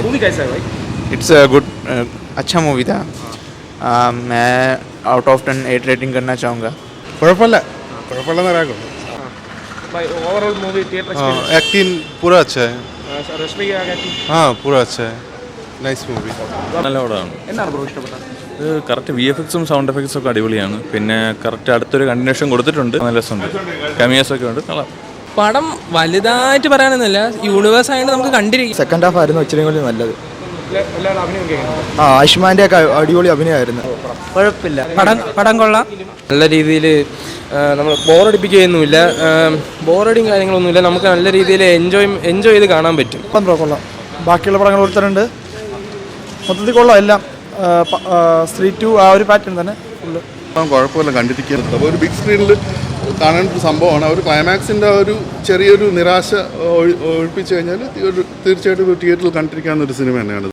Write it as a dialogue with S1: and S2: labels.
S1: Movie कैसा है भाई?
S2: इट्स अ गुड अच्छा मूवी था। मैं आउट ऑफ 10 8 रेटिंग करना चाहूँगा।
S3: कुഴപ്പമില്ലെന്ന് പറയാം.
S1: भाई overall movie theatre experience
S3: acting पूरा अच्छा है.
S1: रश्मि की एक्टिंग
S3: हाँ पूरा अच्छा है. Nice movie.
S4: നല്ല പടമാണ്.
S1: എന്നാണ് ബ്രോ ഇഷ്ടപ്പെട്ടത്?
S4: ഇത് കറക്റ്റ് VFXും സൗണ്ട് എഫക്ട്സും ഒക്കെ അടിപൊളിയാണ്. പിന്നെ കറക്റ്റ് അടുത്തൊരു കണ്ടിന്യൂഷൻ കൊടുത്തിട്ടുണ്ട്. നല്ല രസമുണ്ട്. കമിയേഴ്സ് ഒക്കെ ഉണ്ട്. നല്ല
S5: പടം വലുതായിട്ട് പറയാനൊന്നുമില്ല, യൂണിവേഴ്സ് ആയതുകൊണ്ട് നമുക്ക് കണ്ടിരിക്കും.
S6: സെക്കൻഡ് ഹാഫ് ആയിരുന്നു ഇച്ചിരി കൂടി നല്ലത്.
S1: എല്ലാവരും അഭിനയം കേൾക്കണം.
S6: ആയുഷ്മാൻ്റെ ഒക്കെ അടിപൊളി അഭിനയമായിരുന്നു.
S5: കുഴപ്പമില്ല, പടം കൊള്ളാം. നല്ല രീതിയിൽ നമ്മൾ ബോറടിപ്പിക്കുകയൊന്നുമില്ല, ബോറടിയും കാര്യങ്ങളൊന്നുമില്ല. നമുക്ക് നല്ല രീതിയിൽ എൻജോയ് ചെയ്ത് കാണാൻ പറ്റും.
S6: കൊള്ളാം. ബാക്കിയുള്ള പടങ്ങൾ ഒരുത്തരുണ്ട്, മൊത്തത്തിൽ കൊള്ളാം എല്ലാം. സ്ത്രീ 2 ആ ഒരു പാറ്റേൺ തന്നെ ഫുള്ള്
S3: കുഴപ്പമില്ല, കണ്ടിരിക്കുന്നത്. അപ്പോൾ ഒരു ബിഗ് സ്ക്രീനിൽ കാണേണ്ട ഒരു സംഭവമാണ്. ഒരു ക്ലൈമാക്സിൻ്റെ ഒരു ചെറിയൊരു നിരാശ ഒഴിപ്പിച്ച് കഴിഞ്ഞാൽ തീർച്ചയായിട്ടും തിയേറ്ററിൽ കണ്ടിരിക്കാവുന്ന ഒരു സിനിമ തന്നെയാണ്.